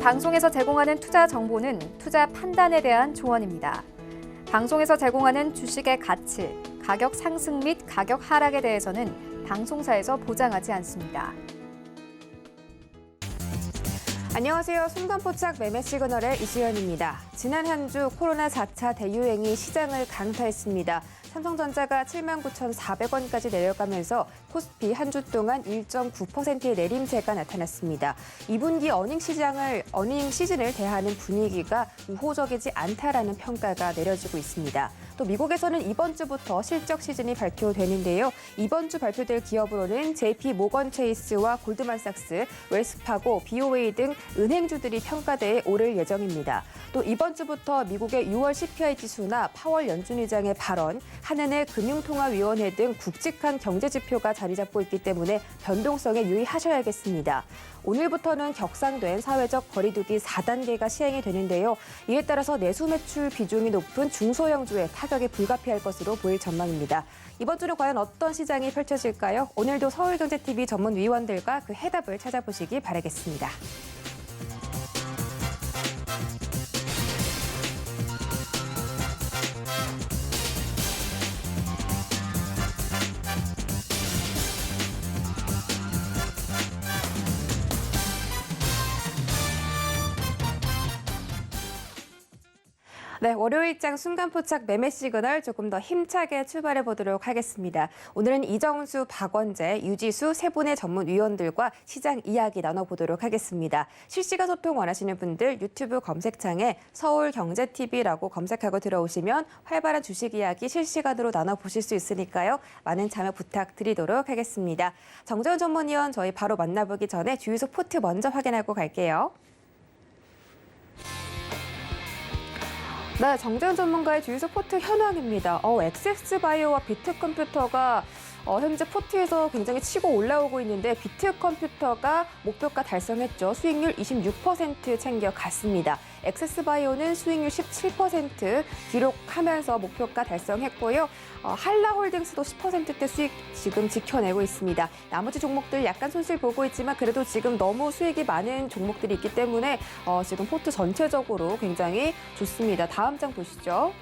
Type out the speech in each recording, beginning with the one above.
방송에서 제공하는 투자 정보는 투자 판단에 대한 조언입니다. 방송에서 제공하는 주식의 가치, 가격 상승 및 가격 하락에 대해서는 방송사에서 보장하지 않습니다. 안녕하세요. 순간포착 매매 시그널의 이수연입니다. 지난 한 주 코로나 4차 대유행이 시장을 강타했습니다. 삼성전자가 79,400원까지 내려가면서 코스피 한 주 동안 1.9%의 내림세가 나타났습니다. 2분기 어닝 시즌을 대하는 분위기가 우호적이지 않다라는 평가가 내려지고 있습니다. 또 미국에서는 이번 주부터 실적 시즌이 발표되는데요. 이번 주 발표될 기업으로는 JP 모건 체이스와 골드만삭스, 웰스파고, BOA 등 은행주들이 평가대에 오를 예정입니다. 또 이번 주부터 미국의 6월 CPI 지수나 파월 연준 의장의 발언, 한은의 금융통화위원회 등 굵직한 경제지표가 자리 잡고 있기 때문에 변동성에 유의하셔야겠습니다. 오늘부터는 격상된 사회적 거리두기 4단계가 시행이 되는데요. 이에 따라서 내수 매출 비중이 높은 중소형주에 타격이 불가피할 것으로 보일 전망입니다. 이번 주는 과연 어떤 시장이 펼쳐질까요? 오늘도 서울경제TV 전문위원들과 그 해답을 찾아보시기 바라겠습니다. 네, 월요일장 순간포착 매매 시그널 조금 더 힘차게 출발해 보도록 하겠습니다. 오늘은 이정수, 박원재, 유지수 세 분의 전문위원들과 시장 이야기 나눠보도록 하겠습니다. 실시간 소통 원하시는 분들 유튜브 검색창에 서울경제TV라고 검색하고 들어오시면 활발한 주식 이야기 실시간으로 나눠보실 수 있으니까요. 많은 참여 부탁드리도록 하겠습니다. 정재훈 전문위원 저희 바로 만나보기 전에 주유소 포트 먼저 확인하고 갈게요. 네, 정재훈 전문가의 주유소 포트 현황입니다. 엑세스바이오와 비트컴퓨터가 현재 포트에서 굉장히 치고 올라오고 있는데 비트컴퓨터가 목표가 달성했죠. 수익률 26% 챙겨갔습니다. 엑세스바이오는 수익률 17% 기록하면서 목표가 달성했고요. 한라홀딩스도 10%대 수익 지금 지켜내고 있습니다. 나머지 종목들 약간 손실 보고 있지만 그래도 지금 너무 수익이 많은 종목들이 있기 때문에 지금 포트 전체적으로 굉장히 좋습니다. 다음 장 보시죠.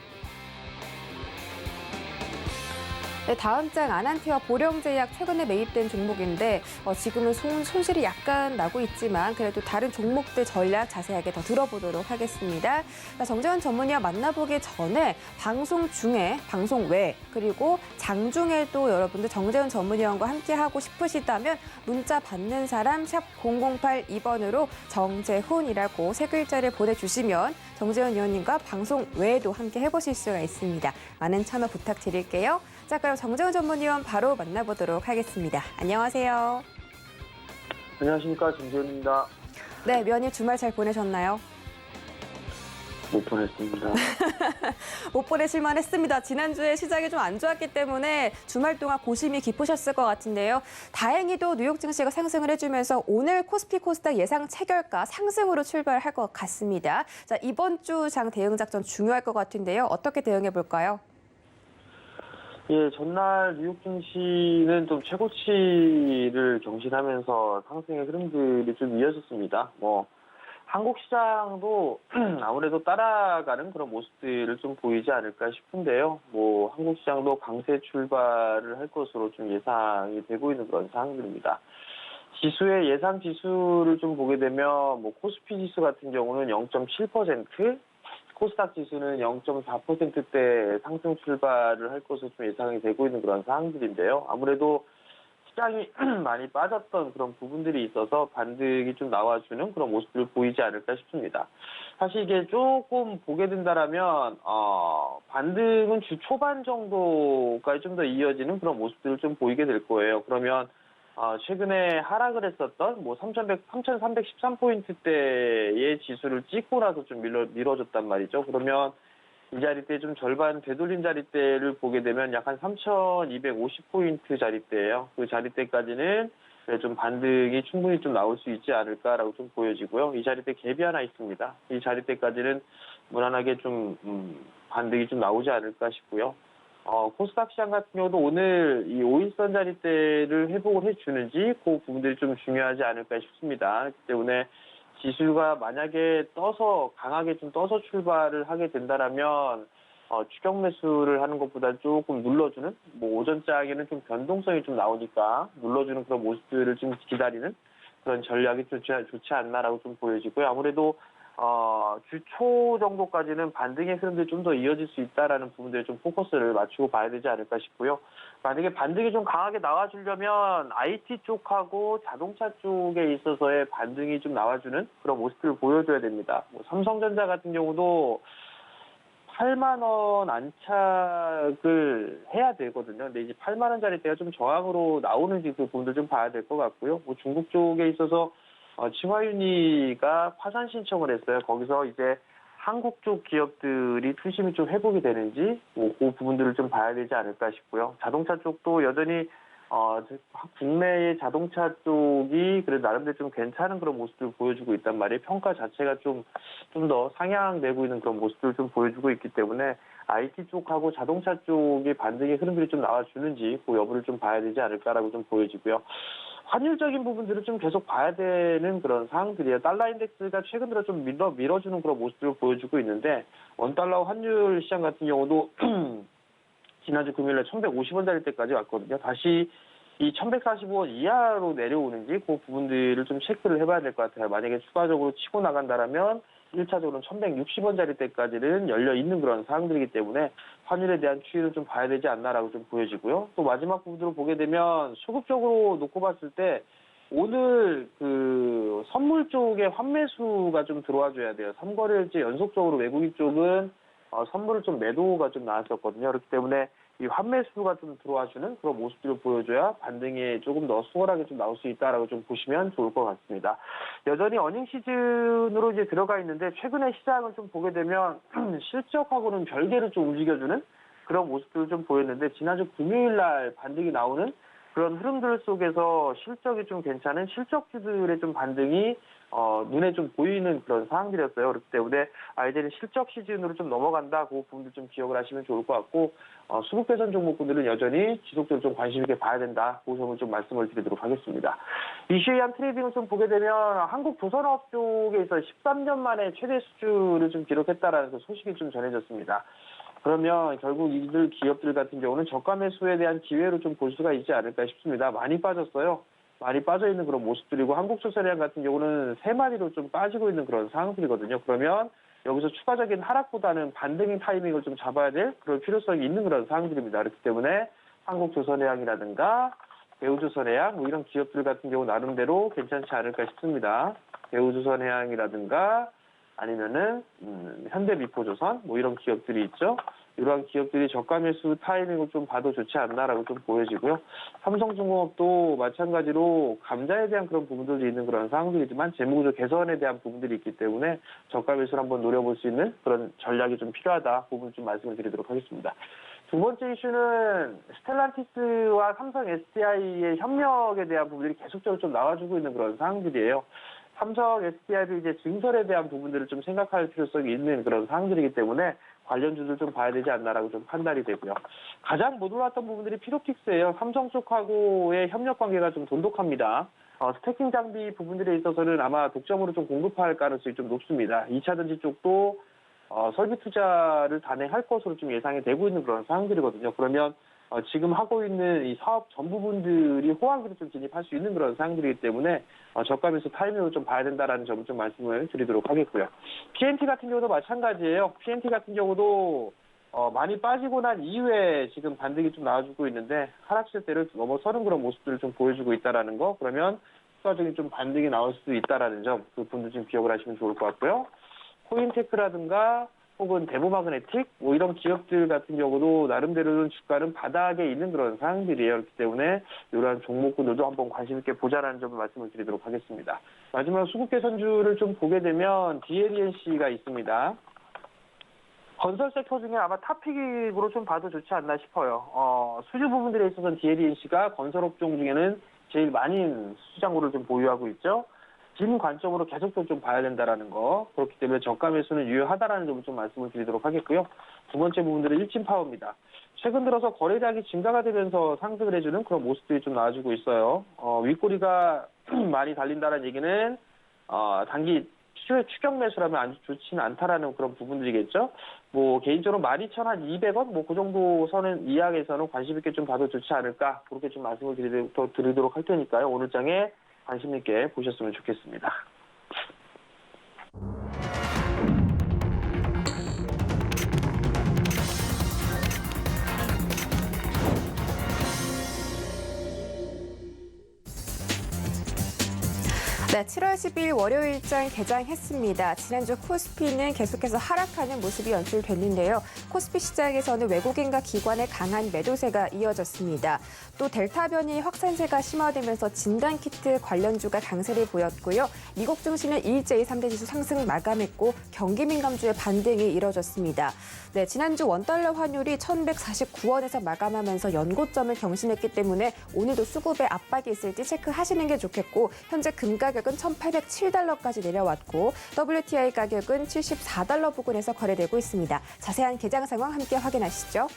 네, 다음 장 아난티와 보령제약 최근에 매입된 종목인데 지금은 손실이 약간 나고 있지만 그래도 다른 종목들 전략 자세하게 더 들어보도록 하겠습니다. 정재훈 전문위원 만나보기 전에 방송 중에, 방송 외 그리고 장중에도 여러분들 정재훈 전문위원과 함께하고 싶으시다면 문자 받는 사람 샵 0082번으로 정재훈이라고 세 글자를 보내주시면 정재훈 위원님과 방송 외에도 함께 해보실 수가 있습니다. 많은 참여 부탁드릴게요. 자, 그럼 정재훈 전문위원 바로 만나보도록 하겠습니다. 안녕하세요. 안녕하십니까, 정재훈입니다. 네, 위원님 주말 잘 보내셨나요? 못 보냈습니다. 못 보내실만 했습니다. 지난주에 시장이 좀 안 좋았기 때문에 주말 동안 고심이 깊으셨을 것 같은데요. 다행히도 뉴욕 증시가 상승을 해주면서 오늘 코스피 코스닥 예상 체결가 상승으로 출발할 것 같습니다. 자, 이번 주 장 대응 작전 중요할 것 같은데요. 어떻게 대응해 볼까요? 예, 전날 뉴욕 증시는 좀 최고치를 경신하면서 상승의 흐름들이 좀 이어졌습니다. 한국 시장도 아무래도 따라가는 그런 모습들을 좀 보이지 않을까 싶은데요. 한국 시장도 강세 출발을 할 것으로 좀 예상이 되고 있는 그런 상황들입니다. 지수의 예상 지수를 좀 보게 되면 코스피 지수 같은 경우는 0.7%, 코스닥 지수는 0.4%대 상승 출발을 할 것으로 좀 예상이 되고 있는 그런 상황들인데요. 아무래도 시장이 많이 빠졌던 그런 부분들이 있어서 반등이 좀 나와주는 그런 모습들을 보이지 않을까 싶습니다. 사실 이게 조금 보게 된다라면 반등은 주 초반 정도까지 좀 더 이어지는 그런 모습들을 좀 보이게 될 거예요. 그러면 최근에 하락을 했었던 3,313포인트대의 지수를 찍고 나서 좀 밀어줬단 말이죠. 그러면 이 자리대 좀 절반 되돌린 자리대를 보게 되면 약 한 3,250포인트 자리대예요. 그 자리대까지는 좀 반등이 충분히 좀 나올 수 있지 않을까라고 좀 보여지고요. 이 자리대 갭이 하나 있습니다. 이 자리대까지는 무난하게 좀 반등이 좀 나오지 않을까 싶고요. 코스닥 시장 같은 경우도 오늘 이 5일선 자리대를 회복을 해주는지 그 부분들이 좀 중요하지 않을까 싶습니다. 그렇기 때문에 지수가 만약에 강하게 좀 떠서 출발을 하게 된다라면 추격 매수를 하는 것보다 조금 눌러주는, 뭐 오전장에는 좀 변동성이 좀 나오니까 눌러주는 그런 모습들을 좀 기다리는 그런 전략이 좋지 않나라고 좀 보여지고요. 아무래도 주초 정도까지는 반등의 흐름들이 좀 더 이어질 수 있다라는 부분들에 좀 포커스를 맞추고 봐야 되지 않을까 싶고요. 만약에 반등이 좀 강하게 나와주려면 IT 쪽하고 자동차 쪽에 있어서의 반등이 좀 나와주는 그런 모습들을 보여줘야 됩니다. 뭐 삼성전자 같은 경우도 8만 원 안착을 해야 되거든요. 근데 이제 8만 원짜리대가 좀 저항으로 나오는지 그 부분도 좀 봐야 될 것 같고요. 뭐 중국 쪽에 있어서 칭화유니가 파산 신청을 했어요. 거기서 이제 한국 쪽 기업들이 투심이 좀 회복이 되는지 그 부분들을 좀 봐야 되지 않을까 싶고요. 자동차 쪽도 여전히 국내의 자동차 쪽이 그래도 나름대로 좀 괜찮은 그런 모습을 보여주고 있단 말이에요. 평가 자체가 좀 더 상향되고 있는 그런 모습을 좀 보여주고 있기 때문에 IT 쪽하고 자동차 쪽의 반등의 흐름들이 좀 나와주는지 그 여부를 좀 봐야 되지 않을까라고 좀 보여지고요. 환율적인 부분들을 좀 계속 봐야 되는 그런 상황들이에요. 달러 인덱스가 최근 들어 좀 밀어주는 그런 모습들을 보여주고 있는데 원달러 환율 시장 같은 경우도 지난주 금요일에 1,150원짜리 때까지 왔거든요. 다시 이 1,145원 이하로 내려오는지 그 부분들을 좀 체크를 해봐야 될 것 같아요. 만약에 추가적으로 치고 나간다라면 1차적으로는 1,160원짜리 때까지는 열려 있는 그런 상황들이기 때문에 환율에 대한 추이를 좀 봐야 되지 않나라고 좀 보여지고요. 또 마지막 부분으로 보게 되면 수급적으로 놓고 봤을 때 오늘 그 선물 쪽에 환매수가 좀 들어와줘야 돼요. 3거래일째 연속적으로 외국인 쪽은 선물을 좀 매도가 좀 나왔었거든요. 그렇기 때문에 이 환매수가 좀 들어와주는 그런 모습들을 보여줘야 반등이 조금 더 수월하게 좀 나올 수 있다라고 좀 보시면 좋을 것 같습니다. 여전히 어닝 시즌으로 이제 들어가 있는데 최근에 시장을 좀 보게 되면 실적하고는 별개로 좀 움직여주는 그런 모습들을 좀 보였는데 지난주 금요일 날 반등이 나오는 그런 흐름들 속에서 실적이 좀 괜찮은 실적주들의 좀 반등이 눈에 좀 보이는 그런 상황들이었어요. 그렇기 때문에 이제는 실적 시즌으로 좀 넘어간다. 그 부분도 좀 기억을 하시면 좋을 것 같고 수급 개선 종목군들은 여전히 지속적으로 좀 관심 있게 봐야 된다. 그 점을 좀 말씀을 드리도록 하겠습니다. 이슈에 한 트레이딩을 좀 보게 되면 한국조선업 쪽에 있어 13년 만에 최대 수주를 좀 기록했다라는 그 소식이 좀 전해졌습니다. 그러면 결국 이들 기업들 같은 경우는 저가 매수에 대한 기회로 좀 볼 수가 있지 않을까 싶습니다. 많이 빠졌어요. 많이 빠져있는 그런 모습들이고 한국조선해양 같은 경우는 3마디로 좀 빠지고 있는 그런 상황들이거든요. 그러면 여기서 추가적인 하락보다는 반등의 타이밍을 좀 잡아야 될 그런 필요성이 있는 그런 상황들입니다. 그렇기 때문에 한국조선해양이라든가 대우조선해양 뭐 이런 기업들 같은 경우 나름대로 괜찮지 않을까 싶습니다. 대우조선해양이라든가 아니면은 현대미포조선 뭐 이런 기업들이 있죠. 이러한 기업들이 저가 매수 타이밍을 좀 봐도 좋지 않나라고 좀 보여지고요. 삼성중공업도 마찬가지로 감자에 대한 그런 부분들도 있는 그런 상황들이지만 재무구조 개선에 대한 부분들이 있기 때문에 저가 매수를 한번 노려볼 수 있는 그런 전략이 좀 필요하다. 그 부분 좀 말씀을 드리도록 하겠습니다. 두 번째 이슈는 스텔란티스와 삼성 SDI의 협력에 대한 부분들이 계속적으로 좀 나와주고 있는 그런 상황들이에요. 삼성 SDI도 이제 증설에 대한 부분들을 좀 생각할 필요성이 있는 그런 상황들이기 때문에 관련주들 좀 봐야 되지 않나라고 좀 판단이 되고요. 가장 못 올랐던 부분들이 피로틱스예요. 삼성 쪽하고의 협력 관계가 좀 돈독합니다. 스태킹 장비 부분들에 있어서는 아마 독점으로 좀 공급할 가능성이 좀 높습니다. 2차전지 쪽도 설비 투자를 단행할 것으로 좀 예상이 되고 있는 그런 상황들이거든요. 그러면 지금 하고 있는 이 사업 전 부분들이 호황기로 좀 진입할 수 있는 그런 상황들이기 때문에 저가 매수 타이밍을 좀 봐야 된다라는 점을 좀 말씀을 드리도록 하겠고요. PNT 같은 경우도 마찬가지예요. PNT 같은 경우도 많이 빠지고 난 이후에 지금 반등이 좀 나와주고 있는데 하락세대를 넘어서는 그런 모습들을 좀 보여주고 있다라는 거. 그러면 추가적인 좀 반등이 나올 수도 있다라는 점, 그 부분도 좀 기억을 하시면 좋을 것 같고요. 코인테크라든가 혹은 대보마그네틱 뭐 이런 기업들 같은 경우도 나름대로는 주가는 바닥에 있는 그런 상황들이에요. 그렇기 때문에 이러한 종목군들도 한번 관심 있게 보자라는 점을 말씀을 드리도록 하겠습니다. 마지막 수급 개선주를 좀 보게 되면 DLENC가 있습니다. 건설 섹터 중에 아마 탑픽으로 좀 봐도 좋지 않나 싶어요. 수주 부분들에 있어서는 DLENC가 건설업종 중에는 제일 많은 수장고를 좀 보유하고 있죠. 진 관점으로 계속적으로 좀 봐야 된다라는 거. 그렇기 때문에 저가 매수는 유효하다라는 점을 좀 말씀을 드리도록 하겠고요. 두 번째 부분들은 일진파워입니다. 최근 들어서 거래량이 증가가 되면서 상승을 해주는 그런 모습들이 좀 나와주고 있어요. 윗꼬리가 많이 달린다는 얘기는 단기 추격 매수라면 아주 좋지는 않다라는 그런 부분들이겠죠. 뭐 개인적으로 12,200원 뭐 그 정도 선은 이하에서는 관심 있게 좀 봐도 좋지 않을까 그렇게 좀 말씀을 드리도록 할 테니까요. 오늘 장에 관심 있게 보셨으면 좋겠습니다. 네, 7월 10일 월요일장 개장했습니다. 지난주 코스피는 계속해서 하락하는 모습이 연출됐는데요. 코스피 시장에서는 외국인과 기관의 강한 매도세가 이어졌습니다. 또 델타 변이 확산세가 심화되면서 진단키트 관련주가 강세를 보였고요. 미국 증시는 일제히 3대 지수 상승 마감했고 경기 민감주의 반등이 이뤄졌습니다. 네, 지난주 원달러 환율이 1,149원에서 마감하면서 연고점을 경신했기 때문에 오늘도 수급에 압박이 있을지 체크하시는 게 좋겠고 현재 금 가격은 1,807달러까지 내려왔고 WTI 가격은 74달러 부근에서 거래되고 있습니다. 자세한 개장 상황 함께 확인하시죠.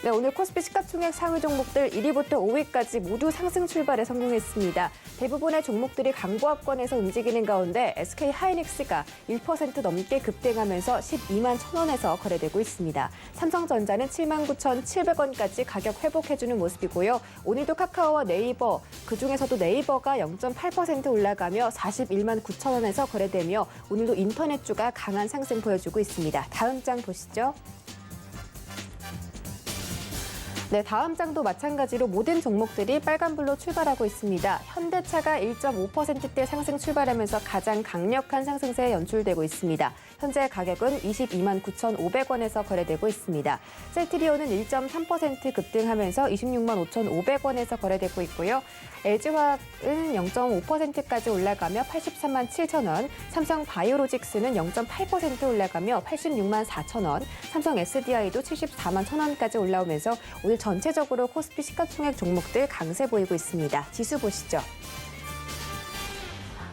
네, 오늘 코스피 시가총액 상위 종목들 1위부터 5위까지 모두 상승 출발에 성공했습니다. 대부분의 종목들이 강보합권에서 움직이는 가운데 SK 하이닉스가 1% 넘게 급등하면서 12만 1,000원에서 거래되고 있습니다. 삼성전자는 79,700원까지 가격 회복해주는 모습이고요. 오늘도 카카오와 네이버, 그중에서도 네이버가 0.8% 올라가며 41만 9,000원에서 거래되며 오늘도 인터넷주가 강한 상승 보여주고 있습니다. 다음 장 보시죠. 네, 다음 장도 마찬가지로 모든 종목들이 빨간불로 출발하고 있습니다. 현대차가 1.5%대 상승 출발하면서 가장 강력한 상승세에 연출되고 있습니다. 현재 가격은 22만 9,500원에서 거래되고 있습니다. 셀트리온은 1.3% 급등하면서 26만 5,500원에서 거래되고 있고요. LG화학은 0.5%까지 올라가며 83만 7천원, 삼성 바이오로직스는 0.8% 올라가며 86만 4천원, 삼성 SDI도 74만 1,000원까지 올라오면서 오늘 전체적으로 코스피 시가총액 종목들 강세 보이고 있습니다. 지수 보시죠.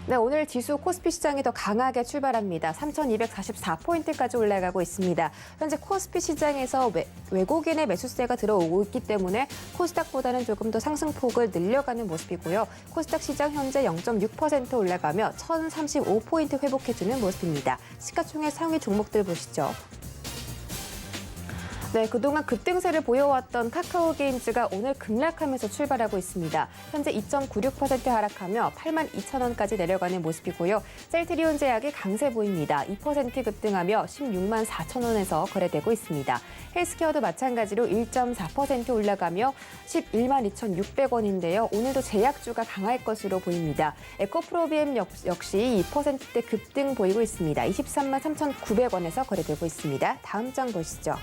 네, 오늘 지수 코스피 시장이 더 강하게 출발합니다. 3,244포인트까지 올라가고 있습니다. 현재 코스피 시장에서 외국인의 매수세가 들어오고 있기 때문에 코스닥보다는 조금 더 상승폭을 늘려가는 모습이고요. 코스닥 시장 현재 0.6% 올라가며 1,035포인트 회복해주는 모습입니다. 시가총액 상위 종목들 보시죠. 네, 그동안 급등세를 보여왔던 카카오게임즈가 오늘 급락하면서 출발하고 있습니다. 현재 2.96% 하락하며 8만 2천원까지 내려가는 모습이고요. 셀트리온 제약이 강세 보입니다. 2% 급등하며 16만 4천원에서 거래되고 있습니다. 헬스케어도 마찬가지로 1.4% 올라가며 11만 2,600원인데요. 오늘도 제약주가 강할 것으로 보입니다. 에코프로비엠 역시 2%대 급등 보이고 있습니다. 23만 3,900원에서 거래되고 있습니다. 다음 장 보시죠.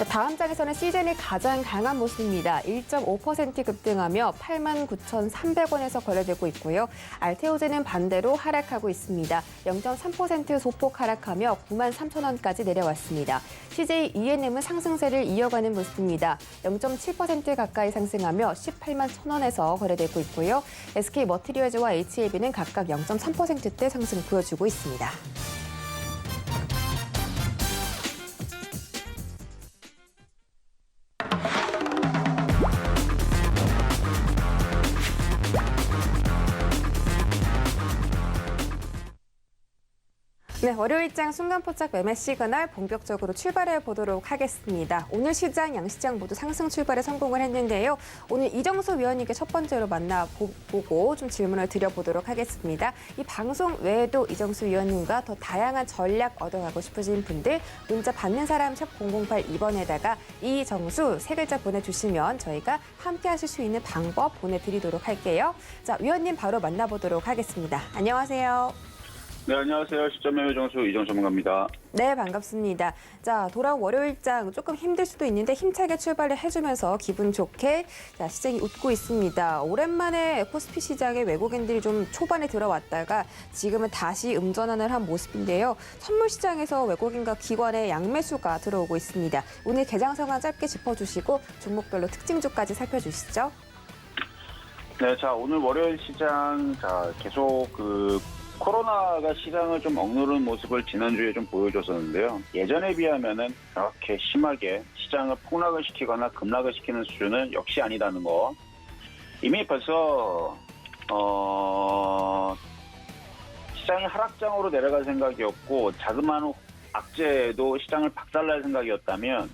다음 장에서는 시즌이 가장 강한 모습입니다. 1.5% 급등하며 8만 9,300원에서 거래되고 있고요. 알테오제는 반대로 하락하고 있습니다. 0.3% 소폭 하락하며 9만 3천원까지 내려왔습니다. CJ ENM은 상승세를 이어가는 모습입니다. 0.7% 가까이 상승하며 18만 1,000원에서 거래되고 있고요. SK 머티리얼즈와 HLB는 각각 0.3%대 상승 보여주고 있습니다. 네, 월요일장 순간포착 매매 시그널 본격적으로 출발해 보도록 하겠습니다. 오늘 시장, 양시장 모두 상승 출발에 성공을 했는데요. 오늘 이정수 위원님께 첫 번째로 만나보고 좀 질문을 드려보도록 하겠습니다. 이 방송 외에도 이정수 위원님과 더 다양한 전략 얻어가고 싶으신 분들 문자 받는 사람 샵 0082번에다가 이정수 세 글자 보내주시면 저희가 함께 하실 수 있는 방법 보내드리도록 할게요. 자, 위원님 바로 만나보도록 하겠습니다. 안녕하세요. 네, 안녕하세요. 시점매매 정수 이정수 전문가입니다. 네, 반갑습니다. 자, 돌아온 월요일장 조금 힘들 수도 있는데 힘차게 출발을 해주면서 기분 좋게 자, 시장이 웃고 있습니다. 오랜만에 코스피 시장에 외국인들이 좀 초반에 들어왔다가 지금은 다시 음전환을 한 모습인데요. 선물 시장에서 외국인과 기관의 양매수가 들어오고 있습니다. 오늘 개장 상황 짧게 짚어주시고 종목별로 특징주까지 살펴주시죠. 네, 자, 오늘 월요일 시장 계속 코로나가 시장을 좀 억누르는 모습을 지난주에 좀 보여줬었는데요. 예전에 비하면은 그렇게 심하게 시장을 폭락을 시키거나 급락을 시키는 수준은 역시 아니다는 거. 이미 벌써 시장이 하락장으로 내려갈 생각이었고 자그마한 악재도 시장을 박살날 생각이었다면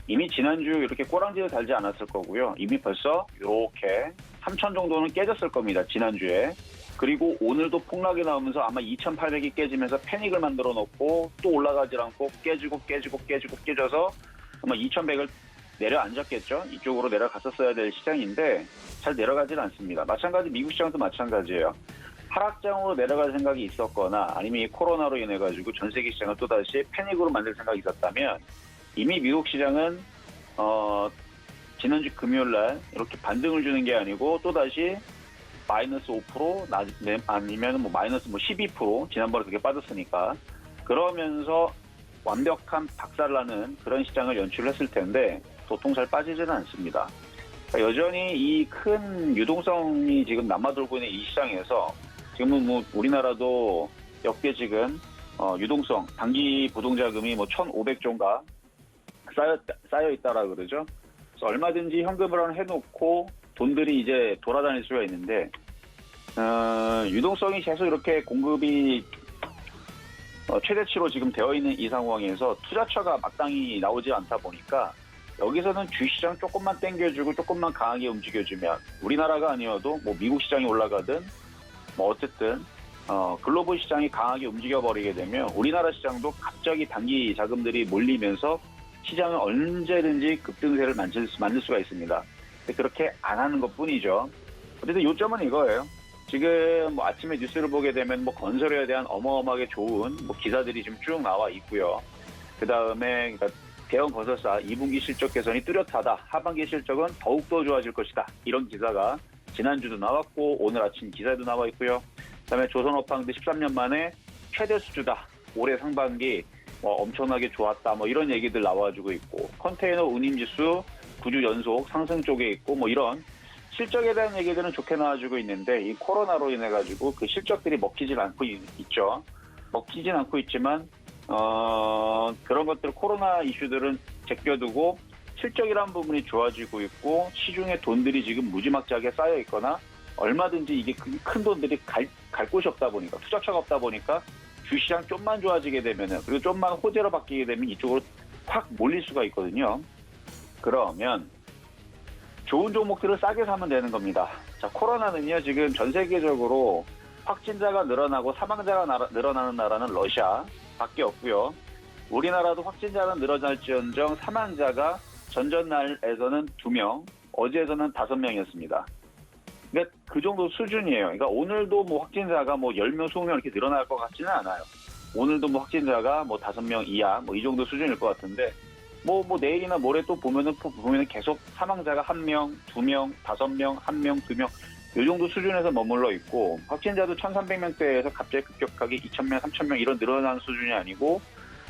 이미 지난주 이렇게 꼬랑지를 달지 않았을 거고요. 이미 벌써 이렇게 3,000 정도는 깨졌을 겁니다. 지난주에. 그리고 오늘도 폭락이 나오면서 아마 2,800이 깨지면서 패닉을 만들어 놓고 또 올라가지 않고 깨져서 아마 2,100을 내려앉았겠죠. 이쪽으로 내려갔었어야 될 시장인데 잘 내려가질 않습니다. 마찬가지 미국 시장도 마찬가지예요. 하락장으로 내려갈 생각이 있었거나 아니면 이 코로나로 인해 가지고 전 세계 시장을 또다시 패닉으로 만들 생각이 있었다면 이미 미국 시장은 지난주 금요일 날 이렇게 반등을 주는 게 아니고 또다시 마이너스 5% 아니면 뭐 마이너스 12% 지난번에 그게 빠졌으니까 그러면서 완벽한 박살나는 그런 시장을 연출했을 텐데 도통 잘 빠지지는 않습니다. 그러니까 여전히 이 큰 유동성이 지금 남아돌고 있는 이 시장에서 지금은 뭐 우리나라도 역대 지금 유동성 단기 부동자금이 뭐 1,500조인가 쌓여 있다라 그러죠. 그래서 얼마든지 현금을 해놓고 돈들이 이제 돌아다닐 수가 있는데 유동성이 계속 이렇게 공급이 최대치로 지금 되어 있는 이 상황에서 투자처가 마땅히 나오지 않다 보니까 여기서는 주시장 조금만 땡겨주고 조금만 강하게 움직여주면 우리나라가 아니어도 뭐 미국 시장이 올라가든 뭐 어쨌든 글로벌 시장이 강하게 움직여버리게 되면 우리나라 시장도 갑자기 단기 자금들이 몰리면서 시장은 언제든지 급등세를 만들 수가 있습니다. 근데 그렇게 안 하는 것뿐이죠. 어쨌든 요점은 이거예요. 지금 뭐 아침에 뉴스를 보게 되면 뭐 건설에 대한 어마어마하게 좋은 뭐 기사들이 지금 쭉 나와 있고요. 그 다음에 그러니까 대형 건설사 2분기 실적 개선이 뚜렷하다. 하반기 실적은 더욱더 좋아질 것이다. 이런 기사가 지난주도 나왔고 오늘 아침 기사에도 나와 있고요. 그 다음에 조선업황도 13년 만에 최대 수주다. 올해 상반기 엄청나게 좋았다. 뭐 이런 얘기들 나와주고 있고 컨테이너 운임지수 9주 연속 상승 쪽에 있고 뭐 이런 실적에 대한 얘기들은 좋게 나와주고 있는데 이 코로나로 인해 가지고 그 실적들이 먹히진 않고 있죠. 먹히진 않고 있지만 그런 것들 코로나 이슈들은 제껴두고 실적이라는 부분이 좋아지고 있고 시중에 돈들이 지금 무지막지하게 쌓여 있거나 얼마든지 이게 큰 돈들이 갈 곳이 없다 보니까 투자처가 없다 보니까 주시장 좀만 좋아지게 되면은 그리고 좀만 호재로 바뀌게 되면 이쪽으로 확 몰릴 수가 있거든요. 그러면 좋은 종목들을 싸게 사면 되는 겁니다. 자, 코로나는요 지금 전 세계적으로 확진자가 늘어나고 사망자가 늘어나는 나라는 러시아밖에 없고요. 우리나라도 확진자는 늘어날지언정 사망자가 전전날에서는 2명, 어제에서는 5명이었습니다. 그러니까 그 정도 수준이에요. 그러니까 오늘도 뭐 확진자가 뭐 10명, 20명 이렇게 늘어날 것 같지는 않아요. 오늘도 뭐 확진자가 뭐 5명 이하 뭐 이 정도 수준일 것 같은데 뭐 내일이나 모레 또 보면은 계속 사망자가 1명, 2명, 5명, 1명, 2명 이 정도 수준에서 머물러 있고 확진자도 1,300명대에서 갑자기 급격하게 2,000명, 3,000명 이런 늘어나는 수준이 아니고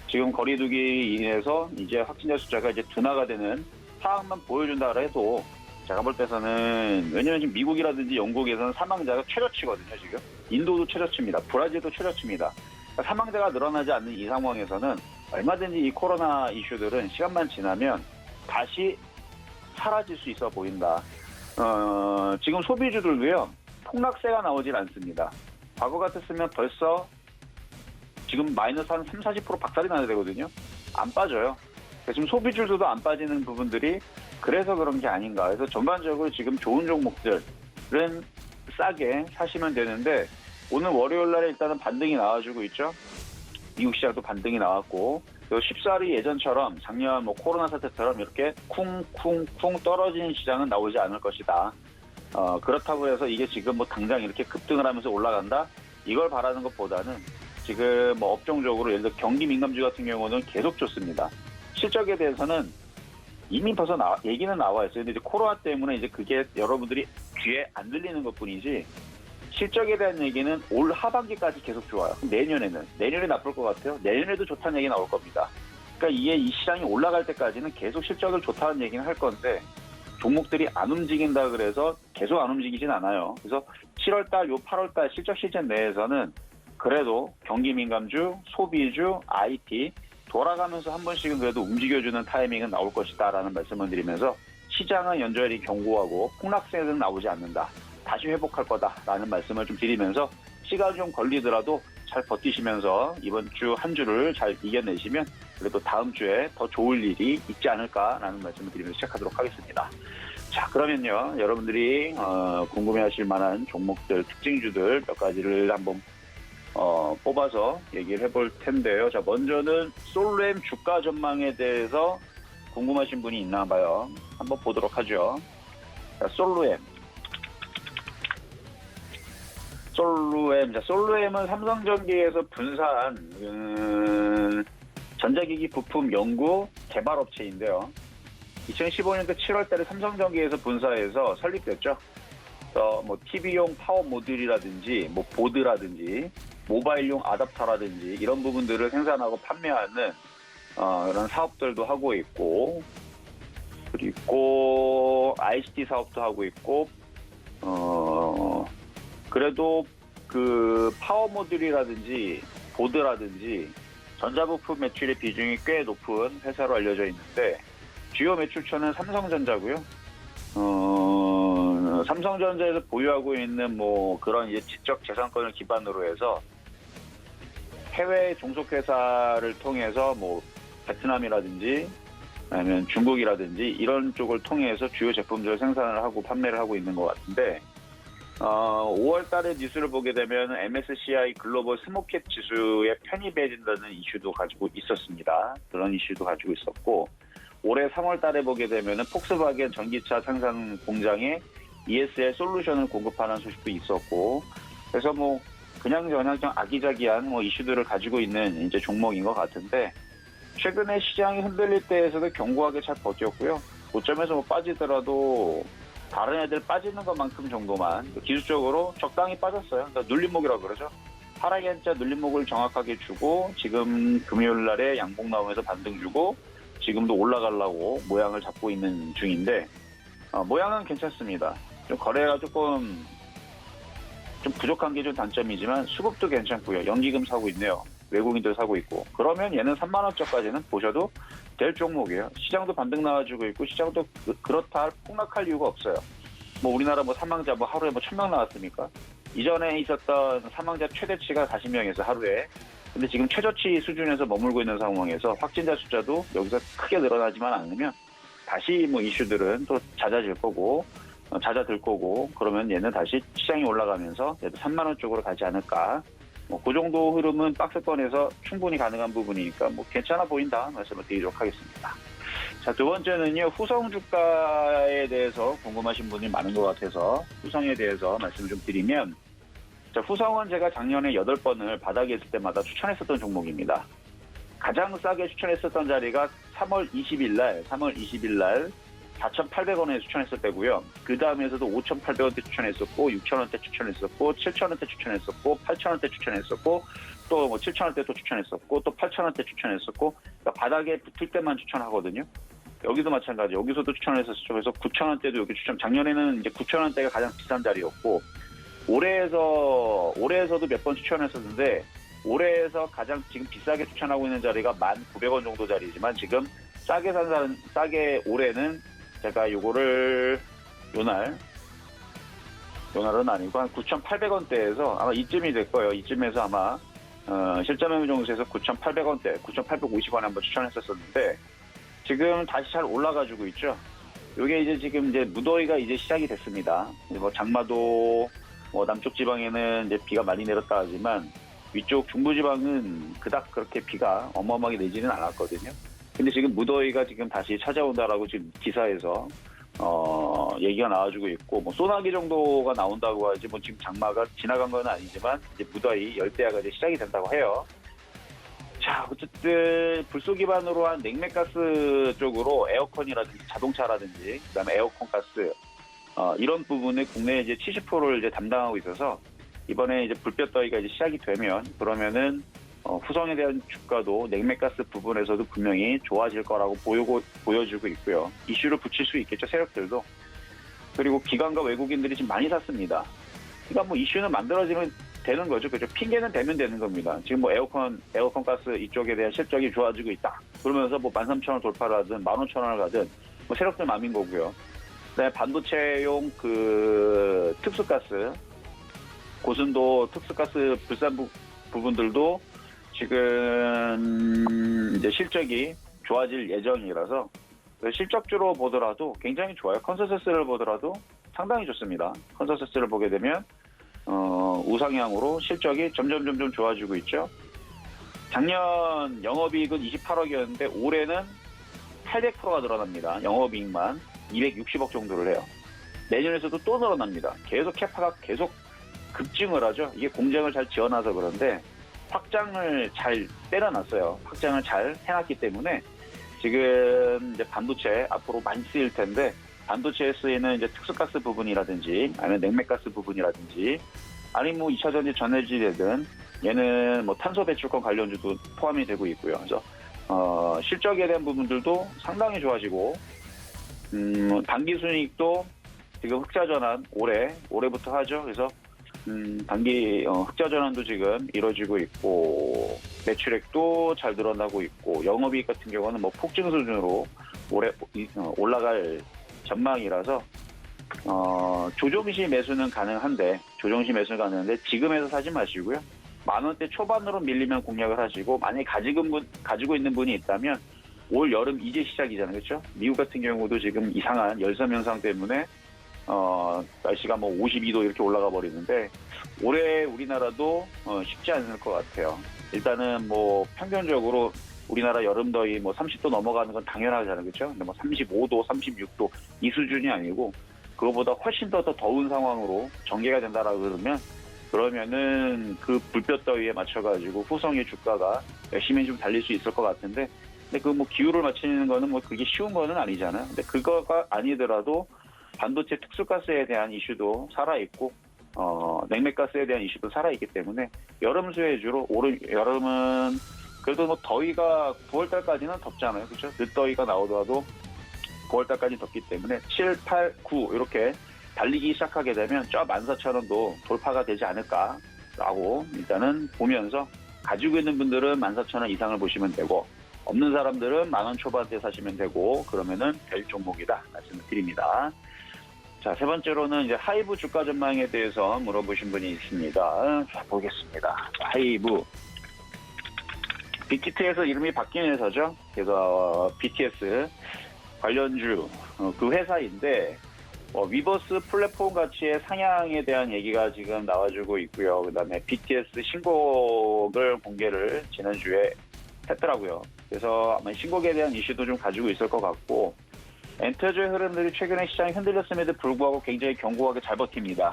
지금 거리두기 인해서 이제 확진자 숫자가 이제 둔화가 되는 상황만 보여준다 해도 제가 볼 때서는 왜냐면 지금 미국이라든지 영국에서는 사망자가 최저치거든요 지금. 인도도 최저치입니다. 브라질도 최저치입니다. 그러니까 사망자가 늘어나지 않는 이 상황에서는 얼마든지 이 코로나 이슈들은 시간만 지나면 다시 사라질 수 있어 보인다. 지금 소비주들도요 폭락세가 나오질 않습니다. 과거 같았으면 벌써 지금 마이너스 한 30-40% 박살이 나야 되거든요. 안 빠져요. 지금 소비주들도 안 빠지는 부분들이 그래서 그런 게 아닌가. 그래서 전반적으로 지금 좋은 종목들은 싸게 사시면 되는데 오늘 월요일 날에 일단은 반등이 나와주고 있죠. 미국 시장도 반등이 나왔고 쉽사리 예전처럼 작년 뭐 코로나 사태처럼 이렇게 쿵쿵쿵 떨어지는 시장은 나오지 않을 것이다. 그렇다고 해서 이게 지금 뭐 당장 이렇게 급등을 하면서 올라간다? 이걸 바라는 것보다는 지금 뭐 업종적으로 예를 들어 경기 민감주 같은 경우는 계속 좋습니다. 실적에 대해서는 이미 벌써 얘기는 나와 있어요. 근데 이제 코로나 때문에 이제 그게 여러분들이 귀에 안 들리는 것뿐이지 실적에 대한 얘기는 올 하반기까지 계속 좋아요. 내년에 나쁠 것 같아요. 내년에도 좋다는 얘기 나올 겁니다. 그러니까 이게 이 시장이 올라갈 때까지는 계속 실적을 좋다는 얘기는 할 건데 종목들이 안 움직인다 그래서 계속 안 움직이진 않아요. 그래서 7월달, 8월달 실적 시즌 내에서는 그래도 경기 민감주, 소비주, IT 돌아가면서 한 번씩은 그래도 움직여주는 타이밍은 나올 것이다라는 말씀을 드리면서 시장은 연전히 경고하고 폭락세는 나오지 않는다. 다시 회복할 거다라는 말씀을 좀 드리면서 시간이 좀 걸리더라도 잘 버티시면서 이번 주 한 주를 잘 이겨내시면 그래도 다음 주에 더 좋을 일이 있지 않을까라는 말씀을 드리면서 시작하도록 하겠습니다. 자, 그러면요, 여러분들이 궁금해하실 만한 종목들, 특징주들 몇 가지를 한번 뽑아서 얘기를 해볼 텐데요. 자, 먼저는 솔루엠 주가 전망에 대해서 궁금하신 분이 있나 봐요. 한번 보도록 하죠. 자, 솔루엠. 자, 솔루엠은 삼성전기에서 분사한 전자기기 부품 연구 개발업체인데요. 2015년도 7월 달에 삼성전기에서 분사해서 설립됐죠. 뭐 TV용 파워 모듈이라든지 뭐 보드라든지 모바일용 아답터라든지 이런 부분들을 생산하고 판매하는 그런 사업들도 하고 있고, 그리고 ICT 사업도 하고 있고, 그래도 그 파워 모듈이라든지 보드라든지 전자부품 매출의 비중이 꽤 높은 회사로 알려져 있는데, 주요 매출처는 삼성전자고요. 삼성전자에서 보유하고 있는 뭐 그런 이제 지적 재산권을 기반으로 해서 해외 종속회사를 통해서 뭐 베트남이라든지 아니면 중국이라든지 이런 쪽을 통해서 주요 제품들을 생산을 하고 판매를 하고 있는 것 같은데, 5월 달에 뉴스를 보게 되면 MSCI 글로벌 스몰캡 지수에 편입해야 된다는 이슈도 가지고 있었습니다. 그런 이슈도 가지고 있었고, 올해 3월 달에 보게 되면 폭스바겐 전기차 생산 공장에 ESL 솔루션을 공급하는 소식도 있었고, 그래서 뭐 그냥 좀 아기자기한 뭐 이슈들을 가지고 있는 이제 종목인 것 같은데, 최근에 시장이 흔들릴 때에서도 견고하게 잘 버텼고요. 고점에서 뭐 빠지더라도 다른 애들 빠지는 것만큼 정도만 기술적으로 적당히 빠졌어요. 그러니까 눌림목이라고 그러죠. 하락의 한자 눌림목을 정확하게 주고, 지금 금요일 날에 양봉 나오면서 반등 주고, 지금도 올라가려고 모양을 잡고 있는 중인데, 모양은 괜찮습니다. 좀 거래가 조금 좀 부족한 게 좀 단점이지만 수급도 괜찮고요. 연기금 사고 있네요. 외국인들 사고 있고. 그러면 얘는 3만 원짜리까지는 보셔도 될 종목이에요. 시장도 반등 나와주고 있고, 시장도 그렇다 폭락할 이유가 없어요. 뭐 우리나라 뭐 사망자 뭐 하루에 뭐 1000명 나왔습니까? 이전에 있었던 사망자 최대치가 40명에서 하루에. 근데 지금 최저치 수준에서 머물고 있는 상황에서 확진자 숫자도 여기서 크게 늘어나지만 않으면 다시 뭐 이슈들은 또 잦아들 거고, 그러면 얘는 다시 시장이 올라가면서 얘도 3만 원 쪽으로 가지 않을까. 뭐 그 정도 흐름은 박스권에서 충분히 가능한 부분이니까 뭐 괜찮아 보인다 말씀을 드리도록 하겠습니다. 자, 두 번째는요, 후성 주가에 대해서 궁금하신 분이 많은 것 같아서 후성에 대해서 말씀을 좀 드리면, 자, 후성은 제가 작년에 8번을 바닥에 있을 때마다 추천했었던 종목입니다. 가장 싸게 추천했었던 자리가 3월 20일 날 4,800원에 추천했을 때고요. 그 다음에서도 5,800원대 추천했었고, 6,000원대 추천했었고, 7,000원대 추천했었고, 8,000원대 추천했었고, 또 뭐 7,000원대 또 추천했었고, 또 8,000원대 추천했었고, 그러니까 바닥에 붙을 때만 추천하거든요. 여기도 마찬가지. 여기서도 추천했었죠. 그래서 9,000원대도 여기 추천. 작년에는 이제 9,000원대가 가장 비싼 자리였고, 올해에서도 몇 번 추천했었는데, 올해에서 가장 지금 비싸게 추천하고 있는 자리가 1,900원 정도 자리지만, 지금 싸게 올해는 제가 요거를 요날은 아니고 한 9,800원대에서 아마 이쯤이 될 거예요. 이쯤에서 아마 실전 매물종에서 9,800원대, 9,850원에 한번 추천했었는데, 지금 다시 잘 올라가지고 있죠. 요게 이제 지금 이제 무더위가 이제 시작이 됐습니다. 뭐 장마도 뭐 남쪽 지방에는 이제 비가 많이 내렸다 하지만, 위쪽 중부지방은 그닥 그렇게 비가 어마어마하게 내지는 않았거든요. 근데 지금 무더위가 지금 다시 찾아온다라고 지금 기사에서 얘기가 나와주고 있고, 뭐 소나기 정도가 나온다고 하지, 뭐 지금 장마가 지나간 건 아니지만 이제 무더위 열대야가 이제 시작이 된다고 해요. 자, 어쨌든 불소 기반으로 한 냉매가스 쪽으로 에어컨이라든지 자동차라든지 그다음에 에어컨 가스 이런 부분에 국내에 이제 70%를 이제 담당하고 있어서, 이번에 이제 불볕더위가 이제 시작이 되면 그러면은 후성에 대한 주가도 냉매가스 부분에서도 분명히 좋아질 거라고 보여주고 있고요. 이슈를 붙일 수 있겠죠, 세력들도. 그리고 기관과 외국인들이 지금 많이 샀습니다. 그러니까 뭐 이슈는 만들어지면 되는 거죠. 그죠? 핑계는 대면 되는 겁니다. 지금 뭐 에어컨 가스 이쪽에 대한 실적이 좋아지고 있다. 그러면서 뭐 13,000원 돌파를 하든 15,000원을 가든 뭐 세력들 맘인 거고요. 그다음에 반도체용 그 특수가스, 고순도 특수가스 불산 부분들도 지금 이제 실적이 좋아질 예정이라서 실적주로 보더라도 굉장히 좋아요. 컨센서스를 보더라도 상당히 좋습니다. 컨센서스를 보게 되면 우상향으로 실적이 점점 좋아지고 있죠. 작년 영업이익은 28억이었는데 올해는 800%가 늘어납니다. 영업이익만 260억 정도를 해요. 내년에서도 또 늘어납니다. 계속 캐파가 계속 급증을 하죠. 이게 공장을 잘 지어놔서 그런데 확장을 잘 때려놨어요. 확장을 잘 해놨기 때문에 지금 이제 반도체 앞으로 많이 쓰일 텐데 반도체에 쓰이는 이제 특수가스 부분이라든지 아니면 냉매가스 부분이라든지 아니면 뭐 2차 전지 전해질이든 얘는 뭐 탄소 배출권 관련주도 포함이 되고 있고요. 그래서 실적에 대한 부분들도 상당히 좋아지고 단기 순이익도 지금 흑자 전환 올해부터 하죠. 그래서 단기 흑자 전환도 지금 이루어지고 있고 매출액도 잘 늘어나고 있고 영업이익 같은 경우는 뭐 폭증 수준으로 올해 올라갈 전망이라서 조정시 매수는 가능한데 지금에서 사지 마시고요. 10,000원대 초반으로 밀리면 공략을 하시고 만약에 가지고 있는 분이 있다면 올 여름 이제 시작이잖아요. 그렇죠? 미국 같은 경우도 지금 이상한 열섬 현상 때문에 날씨가 뭐 52도 이렇게 올라가 버리는데 올해 우리나라도 쉽지 않을 것 같아요. 일단은 뭐 평균적으로 우리나라 여름 더위 뭐 30도 넘어가는 건 당연하잖아요. 그렇죠? 근데 뭐 35도, 36도 이 수준이 아니고 그거보다 훨씬 더 더운 상황으로 전개가 된다라고 그러면은 그 불볕 더위에 맞춰가지고 후성의 주가가 열심히 좀 달릴 수 있을 것 같은데 근데 그 뭐 기후를 맞추는 거는 뭐 그게 쉬운 거는 아니잖아요. 근데 그거가 아니더라도 반도체 특수가스에 대한 이슈도 살아있고 냉매가스에 대한 이슈도 살아있기 때문에 여름 수혜주로 올 여름은 그래도 뭐 더위가 9월달까지는 덥잖아요. 그렇죠? 늦더위가 나오더라도 9월달까지 덥기 때문에 7, 8, 9 이렇게 달리기 시작하게 되면 저 14,000원도 돌파가 되지 않을까라고 일단은 보면서 가지고 있는 분들은 14,000원 이상을 보시면 되고 없는 사람들은 10,000원 초반대 사시면 되고 그러면은 될 종목이다 말씀을 드립니다. 자, 세 번째로는 이제 하이브 주가 전망에 대해서 물어보신 분이 있습니다. 자, 보겠습니다. 하이브. 빅히트에서 이름이 바뀐 회사죠. 그래서 BTS 관련주 그 회사인데 위버스 플랫폼 가치의 상향에 대한 얘기가 지금 나와주고 있고요. 그다음에 BTS 신곡을 공개를 지난주에 했더라고요. 그래서 아마 신곡에 대한 이슈도 좀 가지고 있을 것 같고 엔터주의 흐름들이 최근에 시장이 흔들렸음에도 불구하고 굉장히 견고하게 잘 버팁니다.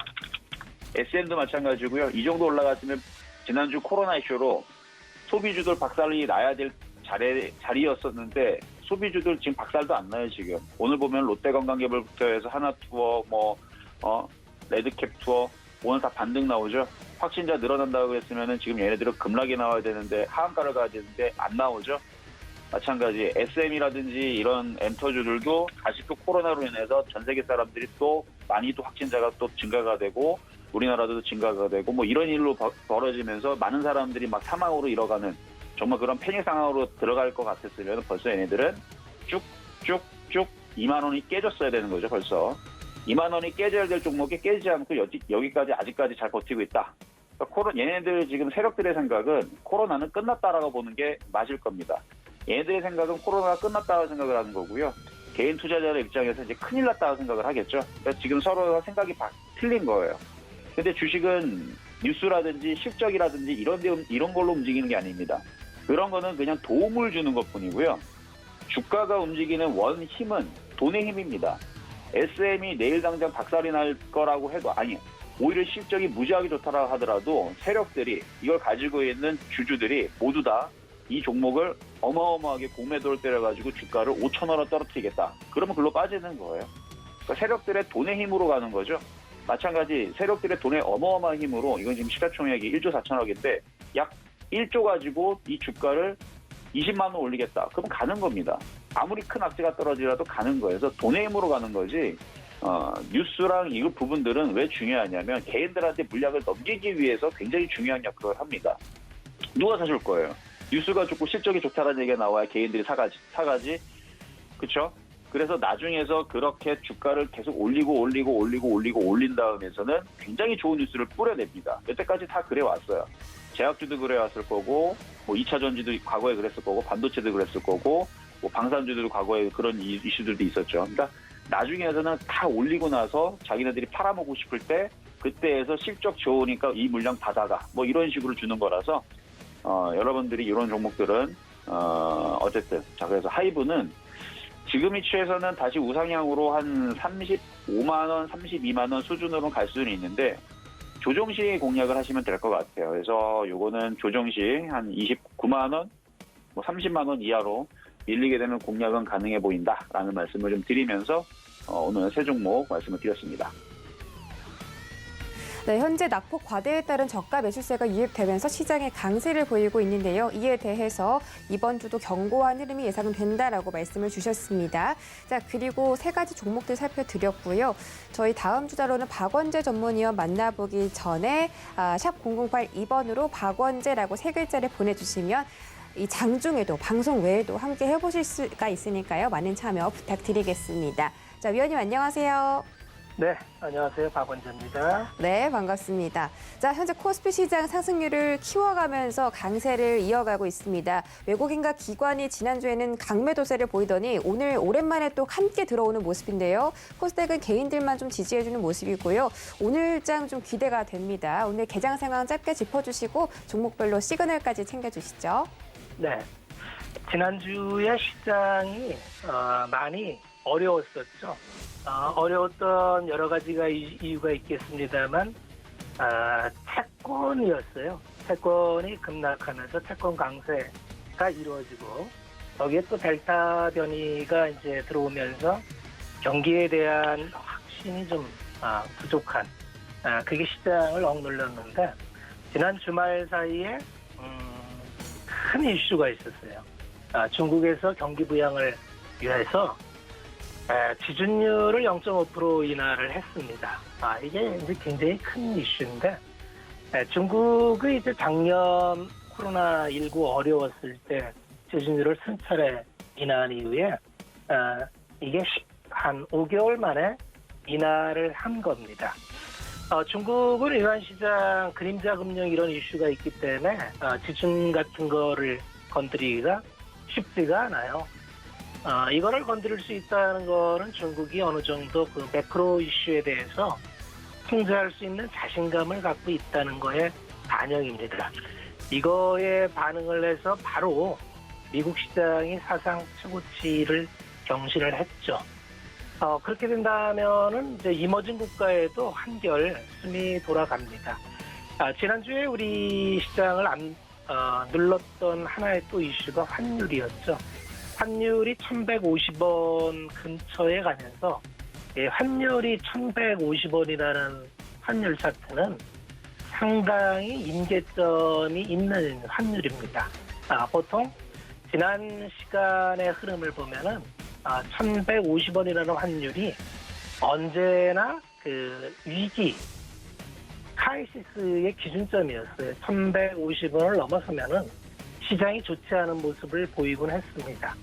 SM도 마찬가지고요. 이 정도 올라갔으면 지난주 코로나 이슈로 소비주들 박살이 나야 될 자리였었는데 소비주들 지금 박살도 안 나요. 지금 오늘 보면 롯데관광개발부터 해서 하나투어 레드캡 투어 오늘 다 반등 나오죠. 확진자 늘어난다고 했으면은 지금 얘네들은 급락이 나와야 되는데 하한가를 가야 되는데 안 나오죠. 마찬가지 SM이라든지 이런 엔터주들도 다시 또 코로나로 인해서 전 세계 사람들이 또 많이 또 확진자가 또 증가가 되고 우리나라도 증가가 되고 뭐 이런 일로 벌어지면서 많은 사람들이 막 사망으로 이뤄가는 정말 그런 패닉 상황으로 들어갈 것 같았으면 벌써 얘네들은 쭉쭉쭉 2만 원이 깨졌어야 되는 거죠. 벌써 2만 원이 깨져야 될 종목이 깨지지 않고 여기까지 아직까지 잘 버티고 있다. 그러니까 얘네들 지금 세력들의 생각은 코로나는 끝났다라고 보는 게 맞을 겁니다. 얘네들의 생각은 코로나가 끝났다고 생각을 하는 거고요. 개인 투자자의 입장에서 이제 큰일 났다고 생각을 하겠죠. 그러니까 지금 서로 생각이 틀린 거예요. 근데 주식은 뉴스라든지 실적이라든지 이런 걸로 움직이는 게 아닙니다. 그런 거는 그냥 도움을 주는 것뿐이고요. 주가가 움직이는 원 힘은 돈의 힘입니다. SM이 내일 당장 박살이 날 거라고 해도 오히려 실적이 무지하게 좋다고 하더라도 세력들이 이걸 가지고 있는 주주들이 모두 다 이 종목을 어마어마하게 공매도를 때려가지고 주가를 5,000원으로 떨어뜨리겠다. 그러면 글로 빠지는 거예요. 그러니까 세력들의 돈의 힘으로 가는 거죠. 마찬가지 세력들의 돈의 어마어마한 힘으로 이건 지금 시가총액이 1조 4천억인데 약 1조 가지고 이 주가를 20만 원 올리겠다. 그러면 가는 겁니다. 아무리 큰 악재가 떨어지라도 가는 거예요. 그래서 돈의 힘으로 가는 거지 뉴스랑 이 부분들은 왜 중요하냐면 개인들한테 물량을 넘기기 위해서 굉장히 중요한 역할을 합니다. 누가 사줄 거예요? 뉴스가 좋고 실적이 좋다는 얘기가 나와야 개인들이 사가지. 그렇죠? 그래서 나중에서 그렇게 주가를 계속 올린 다음에서는 굉장히 좋은 뉴스를 뿌려냅니다. 여태까지 다 그래왔어요. 제약주도 그래왔을 거고, 뭐 2차 전지도 과거에 그랬을 거고, 반도체도 그랬을 거고, 뭐 방산주도 과거에 그런 이슈들도 있었죠. 그러니까 나중에서는 다 올리고 나서 자기네들이 팔아먹고 싶을 때 그때에서 실적 좋으니까 이 물량 받아가 뭐 이런 식으로 주는 거라서 여러분들이 이런 종목들은 어쨌든 자 그래서 하이브는 지금 위치에서는 다시 우상향으로 한 35만 원, 32만 원 수준으로 갈 수는 있는데 조정 시 공략을 하시면 될 것 같아요. 그래서 요거는 조정 시 한 29만 원, 뭐 30만 원 이하로 밀리게 되면 공략은 가능해 보인다라는 말씀을 좀 드리면서 오늘 세 종목 말씀을 드렸습니다. 네, 현재 낙폭 과대에 따른 저가 매수세가 유입되면서 시장에 강세를 보이고 있는데요. 이에 대해서 이번 주도 견고한 흐름이 예상된다라고 말씀을 주셨습니다. 자, 그리고 세 가지 종목들 살펴드렸고요. 저희 다음 주자로는 박원재 전문위원 만나보기 전에 샵 0082번으로 박원재라고 세 글자를 보내주시면 이 장중에도 방송 외에도 함께 해보실 수가 있으니까요. 많은 참여 부탁드리겠습니다. 자, 위원님 안녕하세요. 네, 안녕하세요. 박원재입니다. 네, 반갑습니다. 자, 현재 코스피 시장 상승률을 키워가면서 강세를 이어가고 있습니다. 외국인과 기관이 지난주에는 강매도세를 보이더니 오늘 오랜만에 또 함께 들어오는 모습인데요. 코스닥은 개인들만 좀 지지해주는 모습이고요. 오늘장 좀 기대가 됩니다. 오늘 개장 상황 짧게 짚어주시고 종목별로 시그널까지 챙겨주시죠. 네, 지난주에 시장이 많이 어려웠었죠. 어려웠던 여러 가지가 이유가 있겠습니다만 채권이었어요. 채권이 급락하면서 채권 강세가 이루어지고 거기에 또 델타 변이가 이제 들어오면서 경기에 대한 확신이 좀 부족한 그게 시장을 억눌렀는데 지난 주말 사이에 큰 이슈가 있었어요. 중국에서 경기 부양을 위해서 지준율을 0.5% 인하를 했습니다. 이게 이제 굉장히 큰 이슈인데, 중국이 이제 작년 코로나19 어려웠을 때 지준율을 순차례 인하한 이후에, 이게 한 5개월 만에 인하를 한 겁니다. 중국은 외환시장 그림자 금융 이런 이슈가 있기 때문에 지준 같은 거를 건드리기가 쉽지가 않아요. 이거를 건드릴 수 있다는 거는 중국이 어느 정도 그 매크로 이슈에 대해서 통제할 수 있는 자신감을 갖고 있다는 거에 반영입니다. 이거에 반응을 해서 바로 미국 시장이 사상 최고치를 경신을 했죠. 그렇게 된다면은 이제 이머징 국가에도 한결 숨이 돌아갑니다. 지난주에 우리 시장을 눌렀던 하나의 또 이슈가 환율이었죠. 환율이 1,150원 근처에 가면서 환율이 1,150원이라는 환율 차트는 상당히 임계점이 있는 환율입니다. 보통 지난 시간의 흐름을 보면은 1,150원이라는 환율이 언제나 그 위기 크라이시스의 기준점이었어요. 1,150원을 넘어서면은 시장이 좋지 않은 모습을 보이곤 했습니다.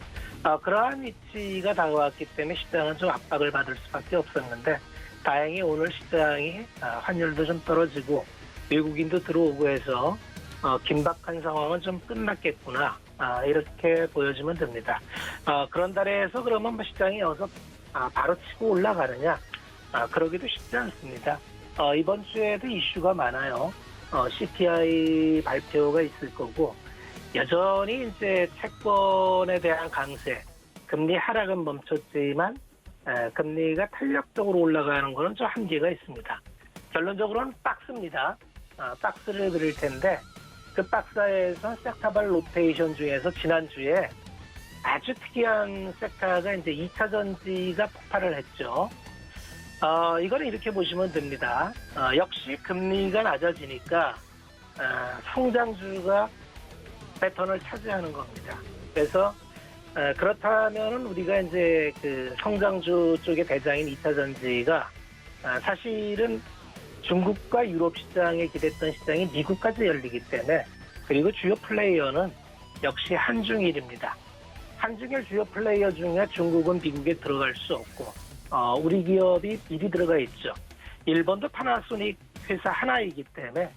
그러한 위치가 다가왔기 때문에 시장은 좀 압박을 받을 수밖에 없었는데 다행히 오늘 시장이 환율도 좀 떨어지고 외국인도 들어오고 해서 긴박한 상황은 좀 끝났겠구나 이렇게 보여지면 됩니다. 그런다 해서 그러면 뭐 시장이 여기서 바로 치고 올라가느냐 그러기도 쉽지 않습니다. 이번 주에도 이슈가 많아요. CPI 발표가 있을 거고 여전히 이제 채권에 대한 강세, 금리 하락은 멈췄지만 금리가 탄력적으로 올라가는 것은 좀 한계가 있습니다. 결론적으로는 박스입니다. 박스를 그릴 텐데 그 박스에서 섹터별 로테이션 중에서 지난주에 아주 특이한 섹터가 이제 2차 전지가 폭발을 했죠. 이거는 이렇게 보시면 됩니다. 역시 금리가 낮아지니까 성장주가 패턴을 차지하는 겁니다. 그래서 그렇다면은 우리가 이제 그 성장주 쪽의 대장인 2차 전지가 사실은 중국과 유럽 시장에 기댔던 시장이 미국까지 열리기 때문에 그리고 주요 플레이어는 역시 한중일입니다. 한중일 주요 플레이어 중에 중국은 미국에 들어갈 수 없고 우리 기업이 미리 들어가 있죠. 일본도 파나소닉 회사 하나이기 때문에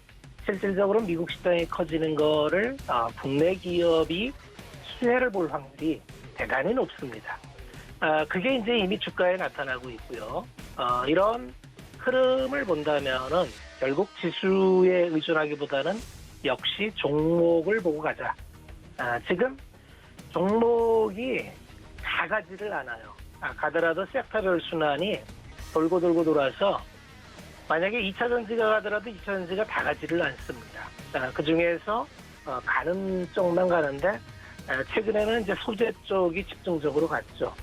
실질적으로 미국 시장이 커지는 거를 국내 기업이 수혜를 볼 확률이 대단히 높습니다. 그게 이제 이미 주가에 나타나고 있고요. 이런 흐름을 본다면은 결국 지수에 의존하기보다는 역시 종목을 보고 가자. 지금 종목이 다 가지를 않아요. 가더라도 섹터별 순환이 돌고 돌아서 만약에 2차 전지가 가더라도 2차 전지가 다 가지를 않습니다. 그 중에서 가는 쪽만 가는데 최근에는 이제 소재 쪽이 집중적으로 갔죠.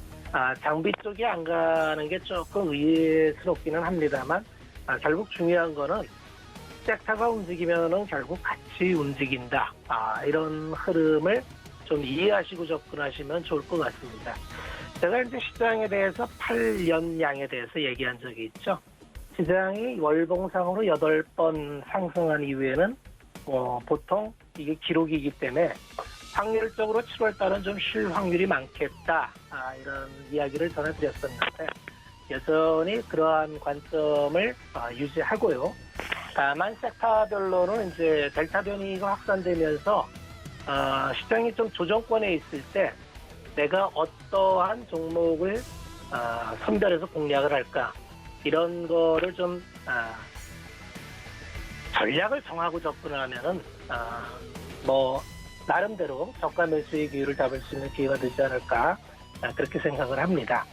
장비 쪽이 안 가는 게 조금 의외스럽기는 합니다만 결국 중요한 거는 섹터가 움직이면은 결국 같이 움직인다. 이런 흐름을 좀 이해하시고 접근하시면 좋을 것 같습니다. 제가 이제 시장에 대해서 8년양에 대해서 얘기한 적이 있죠. 시장이 월봉상으로 8번 상승한 이후에는 보통 이게 기록이기 때문에 확률적으로 7월 달은 좀 쉴 확률이 많겠다. 이런 이야기를 전해드렸었는데 여전히 그러한 관점을 유지하고요. 다만 섹터별로는 이제 델타 변이가 확산되면서 시장이 좀 조정권에 있을 때 내가 어떠한 종목을 선별해서 공략을 할까 이런 거를 좀 전략을 정하고 접근하면은 나름대로 저가 매수의 기회를 잡을 수 있는 기회가 되지 않을까 그렇게 생각을 합니다.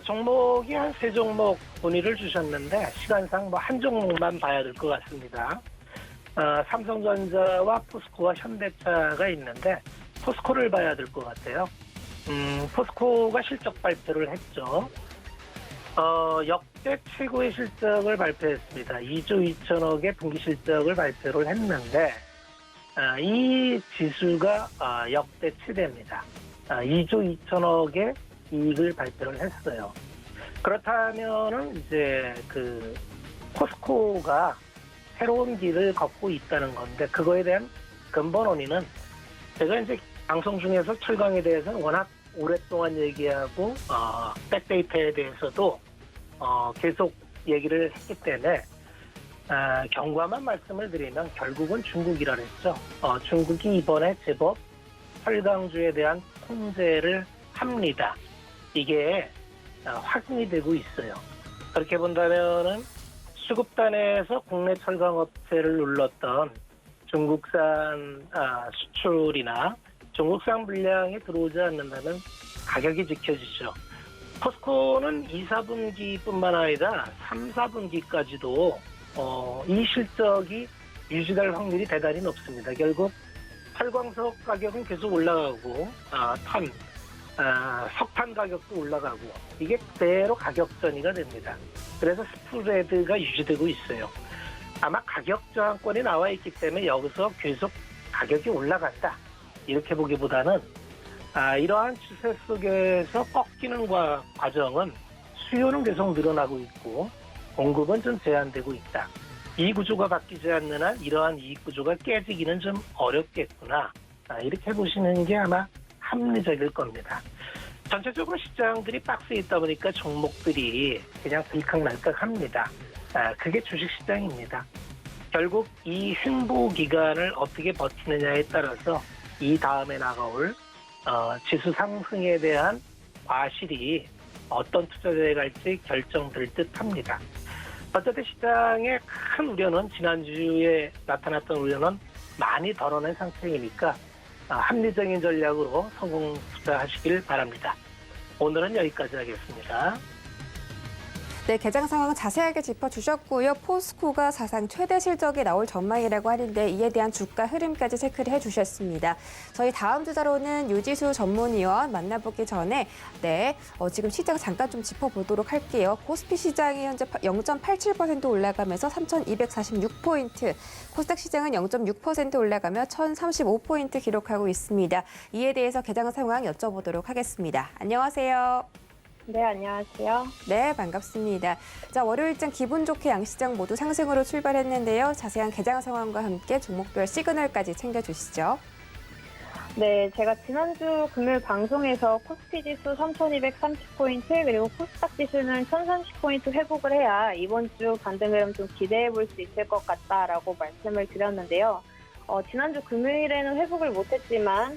종목이 한 3종목 문의를 주셨는데 시간상 한 종목만 봐야 될 것 같습니다. 삼성전자와 포스코와 현대차가 있는데 포스코를 봐야 될 것 같아요. 포스코가 실적 발표를 했죠. 역대 최고의 실적을 발표했습니다. 2조 2천억의 분기 실적을 발표를 했는데 이 지수가 역대 최대입니다. 2조 2천억의 이익을 발표를 했어요. 그렇다면은 이제 그 포스코가 새로운 길을 걷고 있다는 건데 그거에 대한 근본 원인은 제가 이제 방송 중에서 철강에 대해서는 워낙 오랫동안 얘기하고 백데이터에 대해서도 계속 얘기를 했기 때문에 경과만 말씀을 드리면 결국은 중국이라 그랬죠. 중국이 이번에 제법 철강주에 대한 통제를 합니다. 이게 확인이 되고 있어요. 그렇게 본다면은 수급단에서 국내 철강업체를 눌렀던 중국산 수출이나 중국산 물량이 들어오지 않는다면 가격이 지켜지죠. 포스코는 2, 4분기뿐만 아니라 3, 4분기까지도 이 실적이 유지될 확률이 대단히 높습니다. 결국 철광석 가격은 계속 올라가고 석탄 가격도 올라가고 이게 그대로 가격 전이가 됩니다. 그래서 스프레드가 유지되고 있어요. 아마 가격 저항권이 나와 있기 때문에 여기서 계속 가격이 올라간다. 이렇게 보기보다는 이러한 추세 속에서 꺾이는 과정은 수요는 계속 늘어나고 있고 공급은 좀 제한되고 있다. 이 구조가 바뀌지 않는 한 이러한 이익 구조가 깨지기는 좀 어렵겠구나. 이렇게 보시는 게 아마 합리적일 겁니다. 전체적으로 시장들이 박스에 있다 보니까 종목들이 그냥 들컥날컥합니다. 그게 주식시장입니다. 결국 이 횡보 기간을 어떻게 버티느냐에 따라서 이 다음에 나가올 지수 상승에 대한 과실이 어떤 투자자에 갈지 결정될 듯합니다. 어쨌든 시장의 큰 우려는 지난주에 나타났던 우려는 많이 덜어낸 상태이니까 합리적인 전략으로 성공 투자하시길 바랍니다. 오늘은 여기까지 하겠습니다. 네, 개장 상황 자세하게 짚어주셨고요. 포스코가 사상 최대 실적이 나올 전망이라고 하는데 이에 대한 주가 흐름까지 체크를 해주셨습니다. 저희 다음 주자로는 유지수 전문위원 만나보기 전에 지금 시장 잠깐 좀 짚어보도록 할게요. 코스피 시장이 현재 0.87% 올라가면서 3,246포인트, 코스닥 시장은 0.6% 올라가며 1,035포인트 기록하고 있습니다. 이에 대해서 개장 상황 여쭤보도록 하겠습니다. 안녕하세요. 네, 안녕하세요. 네, 반갑습니다. 자, 월요일장 기분 좋게 양시장 모두 상승으로 출발했는데요. 자세한 개장 상황과 함께 종목별 시그널까지 챙겨주시죠. 네, 제가 지난주 금요일 방송에서 코스피 지수 3,230포인트 그리고 코스닥 지수는 1,030포인트 회복을 해야 이번 주 반등 흐름 좀 기대해 볼 수 있을 것 같다라고 말씀을 드렸는데요. 지난주 금요일에는 회복을 못했지만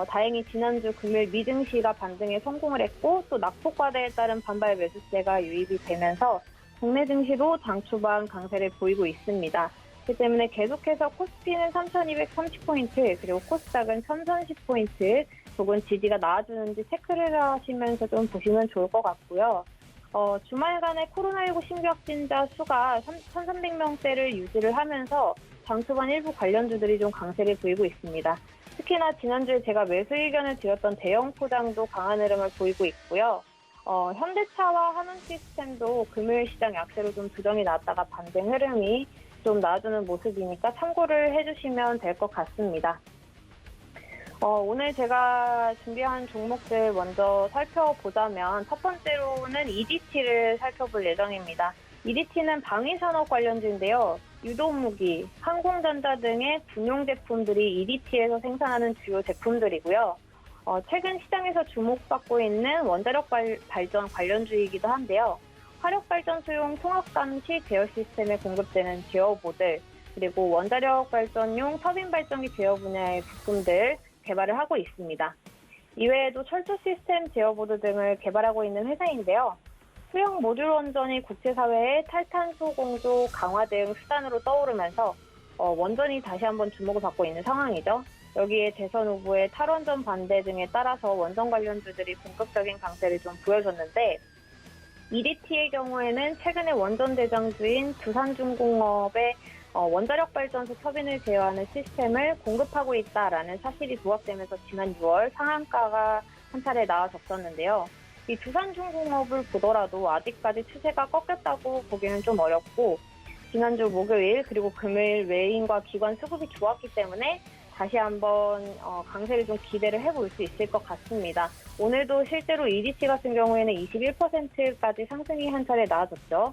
다행히 지난주 금요일 미증시가 반등에 성공을 했고 또 낙폭 과대에 따른 반발 매수세가 유입이 되면서 국내 증시도 장 초반 강세를 보이고 있습니다. 그렇기 때문에 계속해서 코스피는 3,230포인트 그리고 코스닥은 1,030포인트 혹은 지지가 나와주는지 체크를 하시면서 좀 보시면 좋을 것 같고요. 주말간의 코로나19 신규 확진자 수가 1,300명대를 유지를 하면서 장 초반 일부 관련주들이 좀 강세를 보이고 있습니다. 특히나 지난주에 제가 매수 의견을 드렸던 대형 포장도 강한 흐름을 보이고 있고요. 현대차와 한원시스템도 금요일 시장 약세로 좀 조정이 나왔다가 반등 흐름이 좀 나와주는 모습이니까 참고를 해주시면 될 것 같습니다. 오늘 제가 준비한 종목들 먼저 살펴보자면 첫 번째로는 EDT를 살펴볼 예정입니다. EDT는 방위산업 관련주인데요. 유도무기, 항공전자 등의 군용 제품들이 EDT에서 생산하는 주요 제품들이고요. 최근 시장에서 주목받고 있는 원자력 발전 관련주이기도 한데요. 화력발전소용 통합감시 제어 시스템에 공급되는 제어 모델, 그리고 원자력 발전용 터빈 발전기 제어 분야의 부품들 개발을 하고 있습니다. 이외에도 철도 시스템 제어보드 등을 개발하고 있는 회사인데요. 수형 모듈 원전이 국제사회의 탈탄소 공조 강화 등 수단으로 떠오르면서 원전이 다시 한번 주목을 받고 있는 상황이죠. 여기에 대선 후보의 탈원전 반대 등에 따라서 원전 관련주들이 본격적인 강세를 좀 보여줬는데 EDT의 경우에는 최근에 원전 대장주인 두산중공업의 원자력 발전소 터빈을 제어하는 시스템을 공급하고 있다라는 사실이 부각되면서 지난 6월 상한가가 한 차례 나와졌었는데요. 이 두산중공업을 보더라도 아직까지 추세가 꺾였다고 보기는 좀 어렵고 지난주 목요일 그리고 금요일 외인과 기관 수급이 좋았기 때문에 다시 한번 강세를 좀 기대를 해볼 수 있을 것 같습니다. 오늘도 실제로 EDT 같은 경우에는 21%까지 상승이 한 차례 나와졌죠.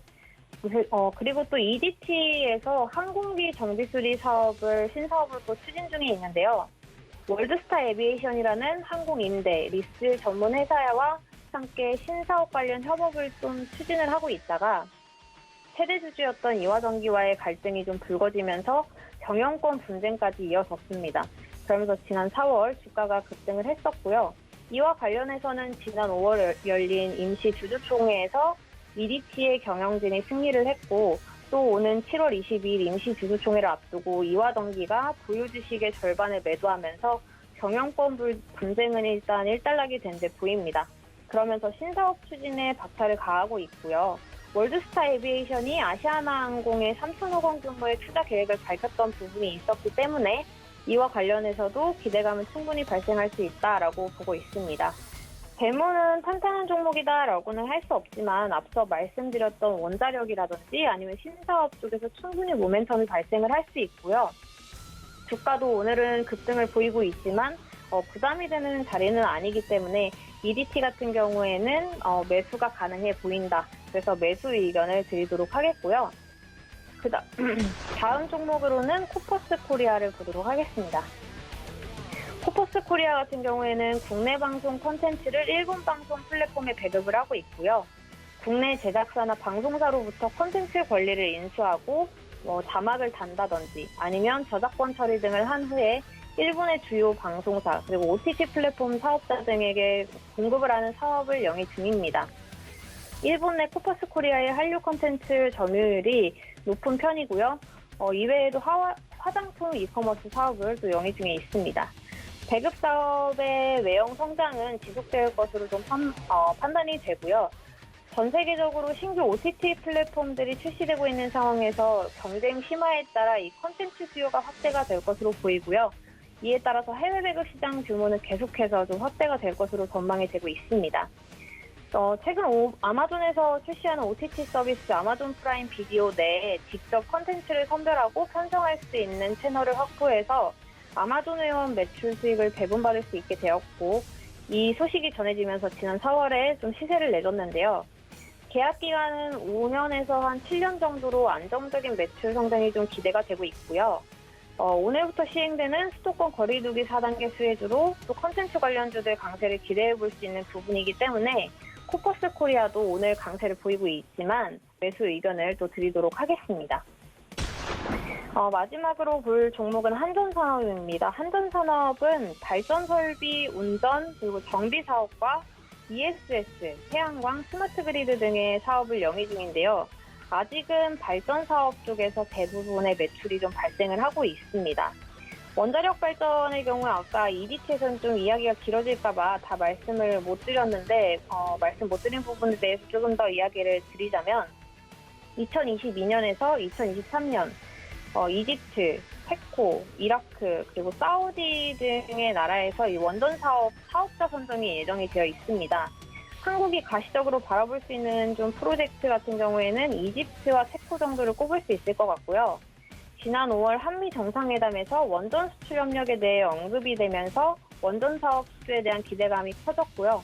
그리고 또 EDT에서 항공기 정비수리 신사업을 또 추진 중에 있는데요. 월드스타 에비에이션이라는 항공임대, 리스 전문 회사와 함께 신사업 관련 협업을 좀 추진을 하고 있다가 최대 주주였던 이화전기와의 갈등이 좀 불거지면서 경영권 분쟁까지 이어졌습니다. 그러면서 지난 4월 주가가 급등을 했었고요. 이와 관련해서는 지난 5월 열린 임시 주주총회에서 EDT의 경영진이 승리를 했고 또 오는 7월 22일 임시 주주총회를 앞두고 이화전기가 보유 주식의 절반을 매도하면서 경영권 분쟁은 일단 일단락이 된 데 보입니다. 그러면서 신사업 추진에 박차를 가하고 있고요. 월드스타 에비에이션이 아시아나항공에 3천억 원 규모의 투자 계획을 밝혔던 부분이 있었기 때문에 이와 관련해서도 기대감은 충분히 발생할 수 있다라고 보고 있습니다. 배모는 탄탄한 종목이다라고는 할 수 없지만 앞서 말씀드렸던 원자력이라든지 아니면 신사업 쪽에서 충분히 모멘텀이 발생을 할 수 있고요. 주가도 오늘은 급등을 보이고 있지만 부담이 되는 자리는 아니기 때문에 EDT 같은 경우에는 매수가 가능해 보인다. 그래서 매수 의견을 드리도록 하겠고요. 다음 종목으로는 코퍼스 코리아를 보도록 하겠습니다. 코퍼스 코리아 같은 경우에는 국내 방송 콘텐츠를 일본 방송 플랫폼에 배급을 하고 있고요. 국내 제작사나 방송사로부터 콘텐츠 권리를 인수하고 자막을 단다든지 아니면 저작권 처리 등을 한 후에 일본의 주요 방송사 그리고 OTT 플랫폼 사업자 등에게 공급을 하는 사업을 영위 중입니다. 일본 내 코퍼스 코리아의 한류 콘텐츠 점유율이 높은 편이고요. 이외에도 화장품 이커머스 사업을 또 영위 중에 있습니다. 배급 사업의 외형 성장은 지속될 것으로 좀 판단이 되고요. 전 세계적으로 신규 OTT 플랫폼들이 출시되고 있는 상황에서 경쟁 심화에 따라 이 콘텐츠 수요가 확대가 될 것으로 보이고요. 이에 따라서 해외 배급 시장 규모는 계속해서 좀 확대가 될 것으로 전망이 되고 있습니다. 최근 아마존에서 출시하는 OTT 서비스 아마존 프라임 비디오 내에 직접 콘텐츠를 선별하고 편성할 수 있는 채널을 확보해서 아마존 회원 매출 수익을 배분받을 수 있게 되었고 이 소식이 전해지면서 지난 4월에 좀 시세를 내줬는데요. 계약 기간은 5년에서 한 7년 정도로 안정적인 매출 성장이 좀 기대가 되고 있고요. 오늘부터 시행되는 수도권 거리두기 4단계 수혜주로 또 콘텐츠 관련주들 강세를 기대해 볼 수 있는 부분이기 때문에 코퍼스 코리아도 오늘 강세를 보이고 있지만 매수 의견을 또 드리도록 하겠습니다. 마지막으로 볼 종목은 한전산업입니다. 한전산업은 발전설비, 운전, 그리고 정비 사업과 ESS, 태양광, 스마트그리드 등의 사업을 영위 중인데요. 아직은 발전 사업 쪽에서 대부분의 매출이 좀 발생을 하고 있습니다. 원자력 발전의 경우 아까 EDT에서는 좀 이야기가 길어질까봐 다 말씀을 못 드렸는데 말씀 못 드린 부분에 대해서 조금 더 이야기를 드리자면 2022년에서 2023년 이집트, 체코, 이라크, 그리고 사우디 등의 나라에서 이 원전 사업 사업자 선정이 예정이 되어 있습니다. 한국이 가시적으로 바라볼 수 있는 좀 프로젝트 같은 경우에는 이집트와 체코 정도를 꼽을 수 있을 것 같고요. 지난 5월 한미 정상회담에서 원전 수출 협력에 대해 언급이 되면서 원전 사업 수주에 대한 기대감이 커졌고요.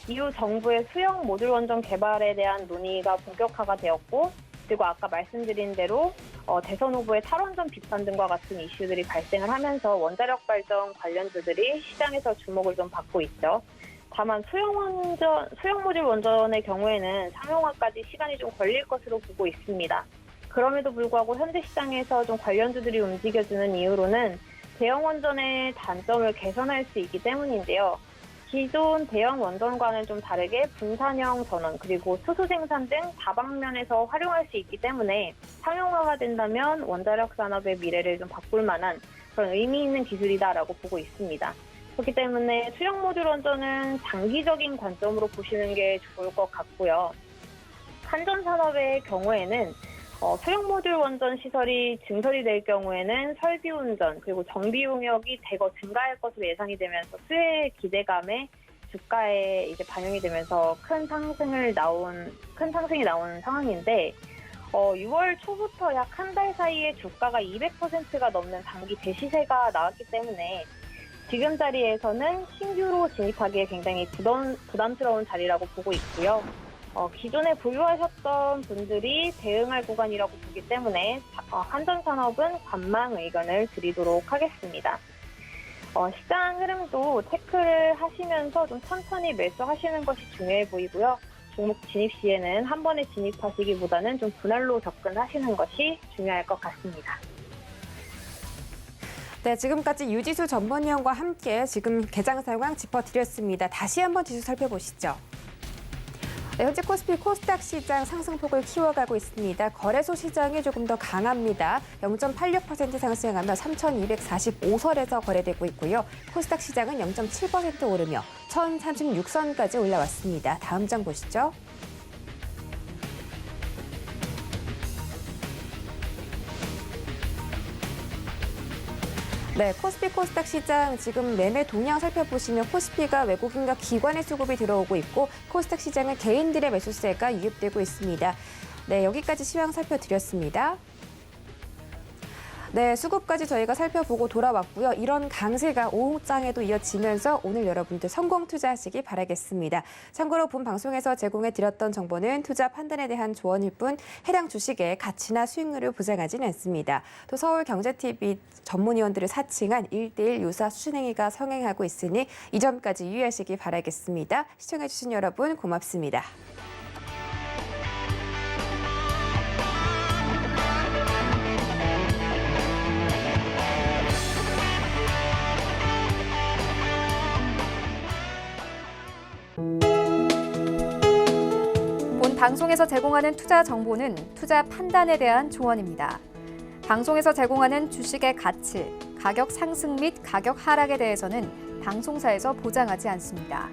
이후 정부의 수형 모듈 원전 개발에 대한 논의가 본격화가 되었고, 그리고 아까 말씀드린 대로 대선 후보의 탈원전 비판 등과 같은 이슈들이 발생을 하면서 원자력 발전 관련주들이 시장에서 주목을 좀 받고 있죠. 다만 수형 모듈 원전의 경우에는 상용화까지 시간이 좀 걸릴 것으로 보고 있습니다. 그럼에도 불구하고 현재 시장에서 좀 관련주들이 움직여주는 이유로는 대형 원전의 단점을 개선할 수 있기 때문인데요. 기존 대형 원전과는 좀 다르게 분산형 전원 그리고 수소 생산 등 다방면에서 활용할 수 있기 때문에 상용화가 된다면 원자력 산업의 미래를 좀 바꿀 만한 그런 의미 있는 기술이다라고 보고 있습니다. 그렇기 때문에 수형 모듈 원전은 장기적인 관점으로 보시는 게 좋을 것 같고요. 한전산업의 경우에는 수형 모듈 원전 시설이 증설이 될 경우에는 설비 운전 그리고 정비 용역이 대거 증가할 것으로 예상이 되면서 수혜 기대감에 주가에 이제 반영이 되면서 큰 상승이 나온 상황인데 6월 초부터 약 한 달 사이에 주가가 200%가 넘는 단기 대시세가 나왔기 때문에 지금 자리에서는 신규로 진입하기에 굉장히 부담스러운 자리라고 보고 있고요. 기존에 보유하셨던 분들이 대응할 구간이라고 보기 때문에 한전산업은 관망 의견을 드리도록 하겠습니다. 시장 흐름도 체크를 하시면서 좀 천천히 매수하시는 것이 중요해 보이고요. 종목 진입 시에는 한 번에 진입하시기보다는 좀 분할로 접근하시는 것이 중요할 것 같습니다. 네, 지금까지 유지수 전문위원과 함께 지금 개장 상황 짚어드렸습니다. 다시 한번 지수 살펴보시죠. 네, 현재 코스피 코스닥 시장 상승폭을 키워가고 있습니다. 거래소 시장이 조금 더 강합니다. 0.86% 상승하며 3,245선에서 거래되고 있고요. 코스닥 시장은 0.7% 오르며 1,036선까지 올라왔습니다. 다음 장 보시죠. 네, 코스피 코스닥 시장 지금 매매 동향 살펴보시면 코스피가 외국인과 기관의 수급이 들어오고 있고 코스닥 시장은 개인들의 매수세가 유입되고 있습니다. 네, 여기까지 시황 살펴드렸습니다. 네, 수급까지 저희가 살펴보고 돌아왔고요. 이런 강세가 오후장에도 이어지면서 오늘 여러분들 성공 투자하시기 바라겠습니다. 참고로 본 방송에서 제공해드렸던 정보는 투자 판단에 대한 조언일 뿐 해당 주식의 가치나 수익률을 보장하지는 않습니다. 또 서울경제TV 전문위원들을 사칭한 1:1 유사 수신행위가 성행하고 있으니 이 점까지 유의하시기 바라겠습니다. 시청해주신 여러분 고맙습니다. 본 방송에서 제공하는 투자 정보는 투자 판단에 대한 조언입니다. 방송에서 제공하는 주식의 가치, 가격 상승 및 가격 하락에 대해서는 방송사에서 보장하지 않습니다.